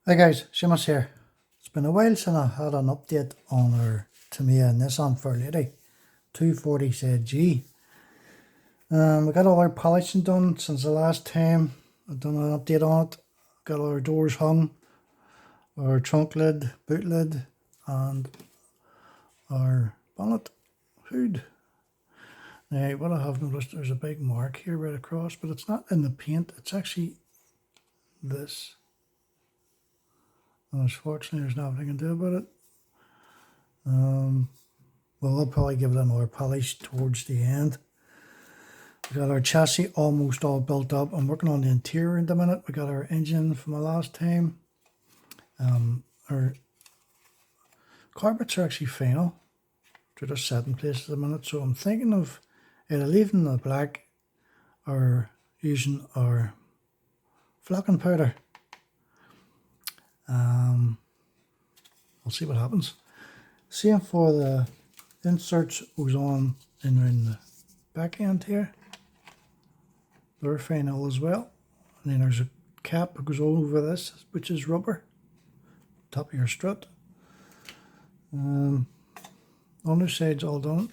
Hi guys, Seamus here. It's been a while since I had an update on our Tamiya Nissan Fairlady 240 ZG. We got all our polishing done since the last time I've done an update on it. Got all our doors hung, our trunk lid, boot lid, and our bonnet hood. Now what I have noticed, there's a big mark here right across, but it's not in the paint, it's actually this. And unfortunately there's nothing I can do about it. Well, I'll probably give it another polish towards the end. We got our chassis almost all built up. I'm working on the interior in the minute. We got our engine from the last time. Our carpets are actually final. They're just set in place at the minute. So I'm thinking of either leaving the black or using our flocking powder. We'll see what happens. Same for the inserts goes on in around the back end here. They're final as well. And then there's a cap that goes over this, which is rubber. Top of your strut. Underside's all done.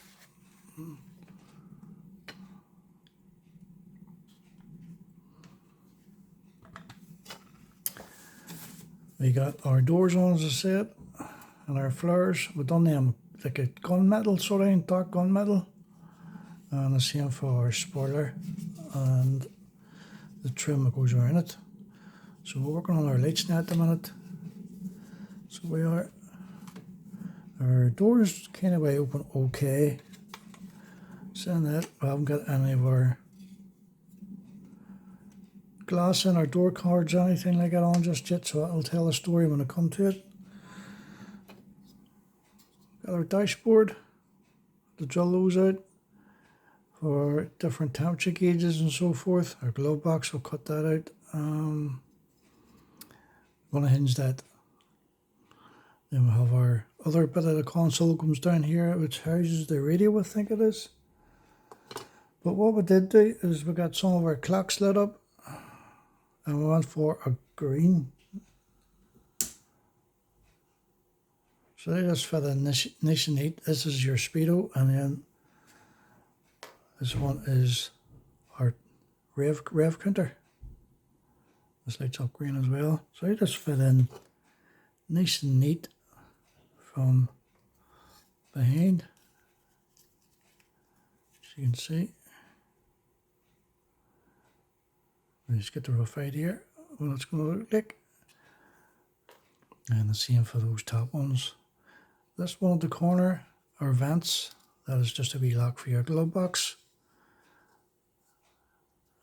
We got our doors on, as I said, and our flares. We've done them like a gunmetal sort of, dark gunmetal. And the same for our spoiler and the trim that goes around it. So we're working on our lights now at the minute. So we are. Our doors kind of way open okay. Saying that, we haven't got any of our glass in our door cards or anything like that on just yet, so I'll tell a story when I come to it. Got our dashboard to drill those out for different temperature gauges and so forth. Our glove box, we'll cut that out. I'm going to hinge that. Then we'll have our other bit of the console comes down here, which houses the radio, I think it is. But what we did do is we got some of our clocks lit up, and we went for a green. So they just fit in nice and neat. This is your speedo, and then this one is our rev counter. This lights up green as well. So they just fit in nice and neat from behind, as you can see. Let's get the roof out here, what it's going to look like. And the same for those top ones. This one at the corner are vents. That is just a wee lock for your glove box.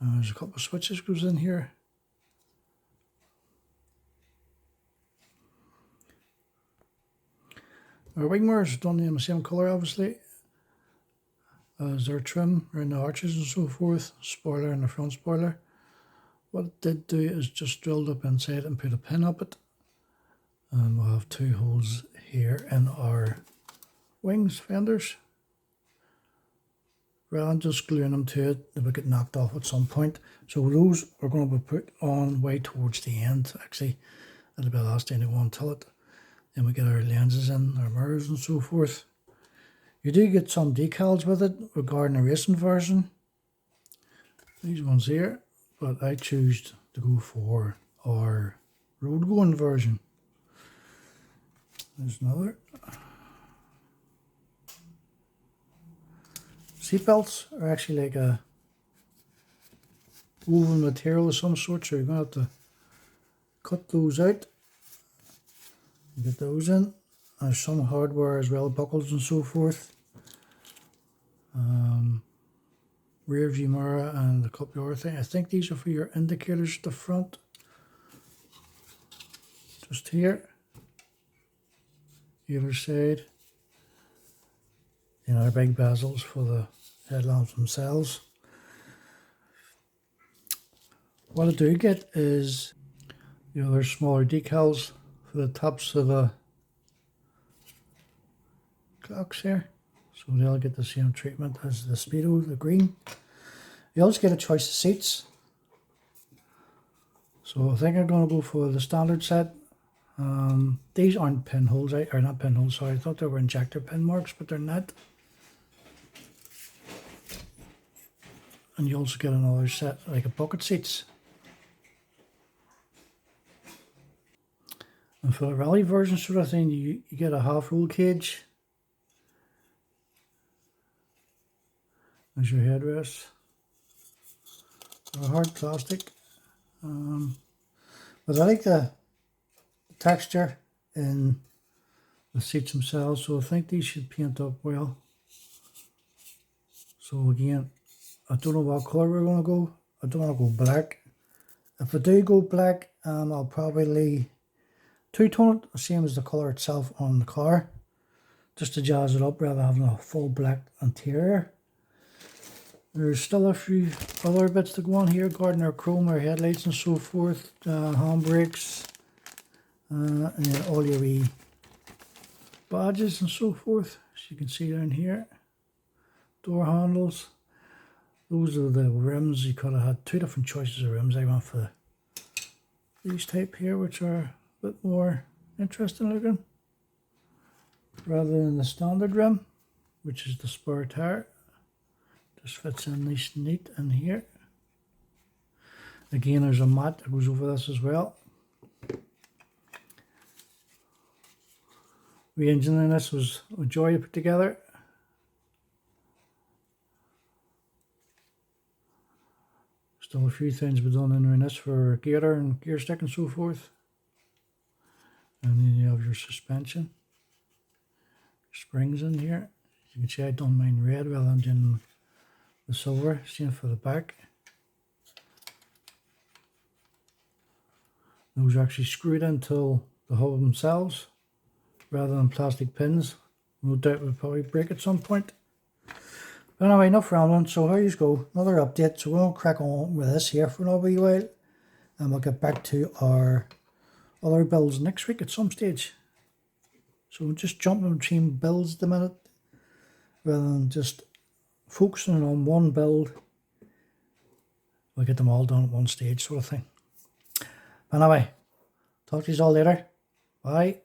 There's a couple of switches goes in here. Our wing mirrors done in the same colour, obviously, as our trim around the arches and so forth. Spoiler and the front spoiler. What it did do is just drilled up inside and put a pin up it. And we'll have two holes here in our wings fenders. Rather than just gluing them to it, they will get knocked off at some point. So those are going to be put on way towards the end. Actually, that'll be the last thing they want until it. Then we get our lenses in, our mirrors and so forth. You do get some decals with it regarding the racing version. These ones here. But I choose to go for our road going version. There's another. Seatbelts are actually like a woven material of some sort, so you're going to have to cut those out. Get those in. There's some hardware as well, buckles and so forth. Rear view mirror and a couple of other things. I think these are for your indicators at the front. Just here. Either side. And our big bezels for the headlamps themselves. What I do get is, there's smaller decals for the tops of the clocks here. So they'll get the same treatment as the speedo, the green. You also get a choice of seats. So I think I'm going to go for the standard set These aren't pinholes, or not pinholes, sorry, I thought they were injector pin marks, but they're not. And you also get another set, like a bucket seats. And for the rally version sort of thing, you get a half roll cage. There's your headrest. They're hard plastic. But I like the texture in the seats themselves, so I think these should paint up well. So again, I don't know what colour we're going to go. I don't want to go black. If I do go black, I'll probably two-tone it, the same as the colour itself on the car, just to jazz it up rather than having a full black interior. There's still a few other bits to go on here, Gardner chrome or headlights and so forth, handbrakes, and then all your wee badges and so forth, as you can see down here. Door handles. Those are the rims. You could have had two different choices of rims. I went for these type here, which are a bit more interesting looking, rather than the standard rim, which is the spare tire. Just fits in nice and neat in here. Again, there's a mat that goes over this as well. The engine in this was a joy to put together. Still a few things be done in this for gear and gear stick and so forth. And then you have your suspension. Springs in here. You can see I done mine red rather than doing the silver. Same for the back. Those are actually screwed into the hub themselves rather than plastic pins. No doubt we'll probably break at some point. But anyway, enough rambling. So here you go, another update. So we'll crack on with this here for another wee while, and we'll get back to our other builds next week at some stage. So we're just jumping between builds at the minute rather than just focusing on one build. We'll get them all done at one stage, sort of thing. But anyway, talk to you all later. Bye.